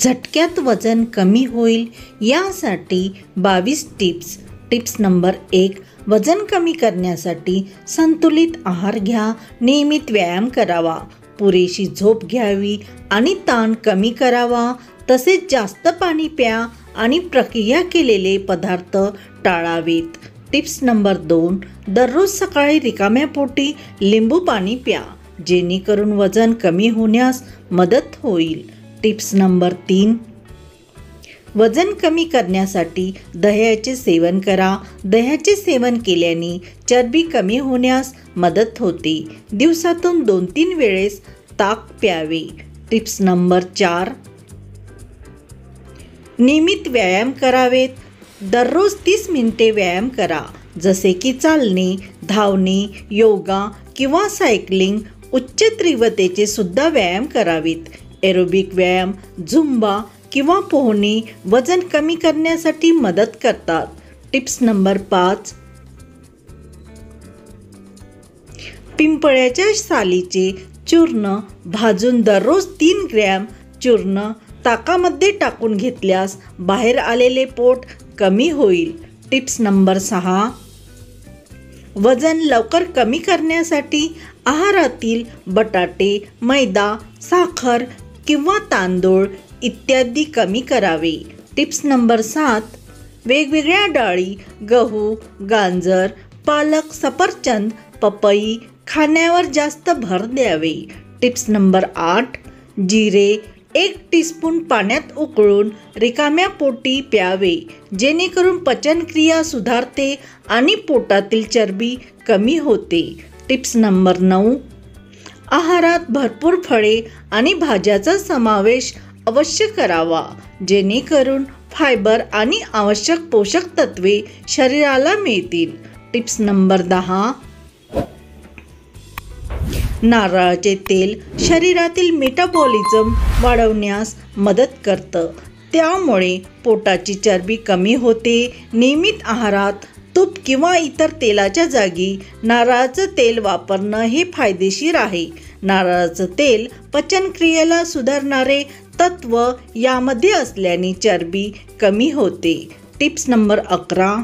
झटक्यात वजन कमी होईल यासाठी 22 टिप्स. Tips number 1. वजन कमी करण्यासाठी संतुलित आहार घ्या, नियमित व्यायाम करावा, पुरेशी झोप घ्यावी आणि ताण कमी करावा. तसेच जास्त पाणी प्या आणि प्रक्रिया केलेले पदार्थ टाळावेत. Tips number 2. दररोज सकाळी रिकाम्या पोटी लिंबू पाणी प्या, जेणेकरून वजन कमी होण्यास मदत होईल. Tips number 3. वजन कमी करण्यासाठी दह्याचे सेवन करा. दह्याचे सेवन केल्याने चरबी कमी होण्यास मदत होते. दिवसातून 2-3 वेळेस ताक प्यावे. Tips number 4. नियमित व्यायाम करावेत. दररोज 30 मिनिटे व्यायाम करा, जसे की चालणे, धावणे, योगा किंवा सायकलिंग. उच्च तीव्रतेचे सुद्धा व्यायाम करावेत. एरोबिक व्यायाम, झुंबा किंवा पोहणे वजन कमी करण्यासाठी मदत करतात. Tips number 5. पिंपळाच्या सालीचे चूर्ण भाजून दररोज 3 ग्रॅम चूर्ण ताकामध्ये टाकून घेतल्यास बाहेर आलेले पोट कमी होईल. Tips number 6. वजन लवकर कमी करण्यासाठी आहारातील बटाटे, मैदा, साखर किंवा तांदूळ इत्यादी कमी करावे. Tips number 7. वेगवेगळ्या डाळी, गहू, गाजर, पालक, सफरचंद, पपई खाण्यावर जास्त भर द्यावे. Tips number 8. जिरे 1 टीस्पून पाण्यात उकळून रिकाम्या पोटी प्यावे, जेणेकरून पचनक्रिया सुधारते आणि पोटातील चरबी कमी होते. Tips number 9. आहारात भरपूर फळे आणि भाज्याचा समावेश अवश्य करावा, जेणेकरून फायबर आणि आवश्यक पोषक तत्वे शरीराला मिळतील. Tips number 10. नारळाचे तेल शरीरातील मेटाबॉलिझम वाढवण्यास मदत करतं, त्यामुळे पोटाची चरबी कमी होते. नियमित आहारात तूप किंवा इतर तेलाच्या जागी नारळाचं तेल वापरणं हे फायदेशीर आहे. नारळाचं तेल पचनक्रियेला सुधारणारे तत्व यामध्ये असल्याने चरबी कमी होते. Tips number 11.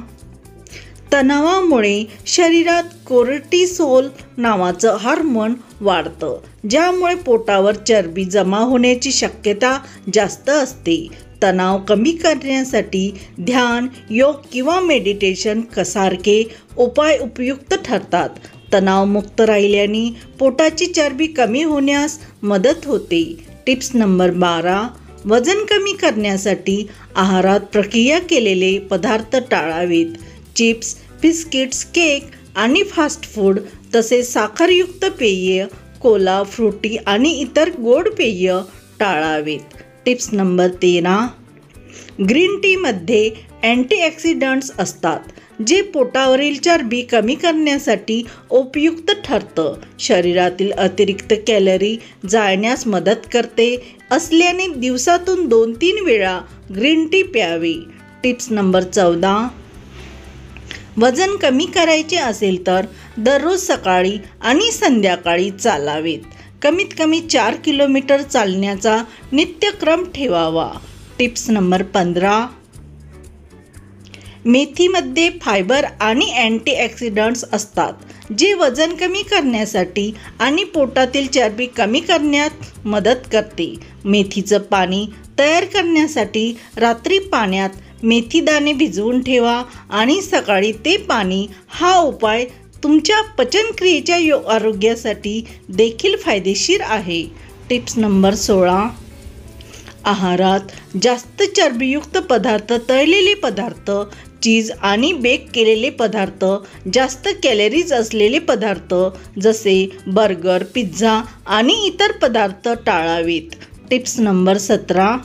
तणावामुळे शरीरात कोर्टिसोल नावाचं हार्मोन वाढतं, ज्यामुळे पोटावर चरबी जमा होण्याची शक्यता जास्त असते. तणाव कमी करण्यासाठी ध्यान, योग किंवा मेडिटेशन सारखे उपाय उपयुक्त ठरतात. तणावमुक्त राहिल्याने पोटाची चरबी कमी होण्यास मदत होते. Tips number 12. वजन कमी करण्यासाठी आहारात प्रक्रिया केलेले पदार्थ टाळावेत. चिप्स, बिस्किट्स, केक आणि फास्ट फूड, तसेच साखरयुक्त पेय, कोला, फ्रुटी आणि इतर गोड पेय टाळावेत. Tips number 13. ग्रीन टीमध्ये अँटीऑक्सिडंट्स असतात, जे पोटावरील चरबी कमी करण्यासाठी उपयुक्त ठरतं. शरीरातील अतिरिक्त कॅलरी जाळण्यास मदत करते असल्याने दिवसातून 2-3 वेळा ग्रीन टी प्यावी. Tips number 14. वजन कमी करायचे असेल तर दररोज सकाळी आणि संध्याकाळी चालावेत. कमीत कमी 4 किलोमीटर चालण्याचा नित्यक्रम ठेवावा. Tips number 15. मेथीमध्ये फायबर आणि अँटीऑक्सिडंट्स असतात, जे वजन कमी करण्यासाठी आणि पोटातील चरबी कमी करण्यात मदत करते. मेथीचं पाणी तयार करण्यासाठी रात्री पाण्यात मेथीदाणे भिजवून ठेवा आणि सकाळी ते पाणी. हा उपाय तुमच्या पचनक्रियेच्या आरोग्यासाठी देखील फायदेशीर आहे. Tips number 16. आहारात जास्त चरबीयुक्त पदार्थ, तळलेले पदार्थ, चीज आणि बेक केलेले पदार्थ, जास्त कॅलरीज असलेले पदार्थ जसे बर्गर, पिझ्झा आणि इतर पदार्थ टाळावेत. Tips number 17.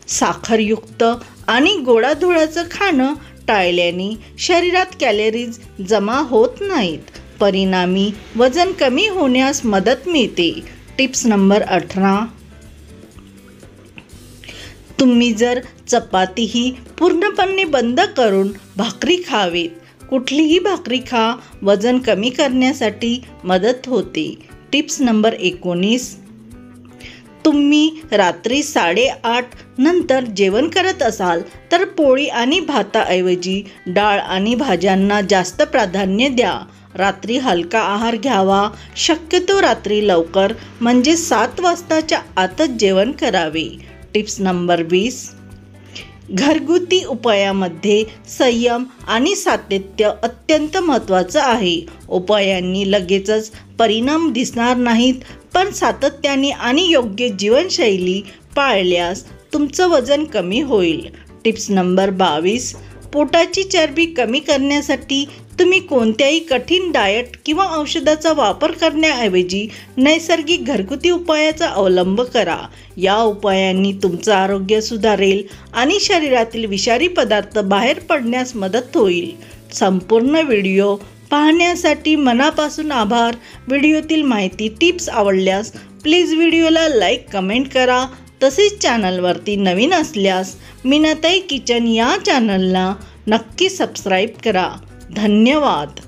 साखरयुक्त आणि गोडाधोडाचं खाणं टाळल्याने शरीरात कॅलरीज जमा होत नाहीत. परिणामी वजन कमी होण्यास मदत मिळते. Tips number 18. तुम्ही जर चपातीही पूर्णपणे बंद करून भाकरी खावेत. कुठलीही भाकरी खा, वजन कमी करण्यासाठी मदत होते. Tips number 19. तुम्ही रात्री 8:30 नंतर जेवण करत असाल तर पोळी आणि भाताऐवजी डाळ आणि भाज्यांना जास्त प्राधान्य द्या. रात्री हलका आहार घ्यावा. शक्यतो रात्री लवकर म्हणजे 7 वाजताच्या आतच जेवण करावे. Tips number 20. घरगुती उपायामध्ये संयम आणि सातत्य अत्यंत महत्त्वाचं आहे. उपायांनी लगेचच परिणाम दिसणार नाहीत, पण सातत्याने आणि योग्य जीवनशैली पाळल्यास तुमचं वजन कमी होईल. Tips number 22. पोटाची चरबी कमी करण्यासाठी तुम्ही कोणत्याही कठीण डाएट किंवा औषधाचा वापर करण्याऐवजी नैसर्गिक घरगुती उपायाचा अवलंब करा. या उपायांनी तुमचं आरोग्य सुधारेल आणि शरीरातील विषारी पदार्थ बाहेर पडण्यास मदत होईल. संपूर्ण व्हिडिओ पाहण्यासाठी मनापासून आभार. व्हिडिओतील माहिती टिप्स आवडल्यास प्लीज व्हिडिओला लाईक कमेंट करा. तसेच चॅनलवरती नवीन असल्यास मीनाताई किचन या चॅनलला नक्की सबस्क्राईब करा. धन्यवाद.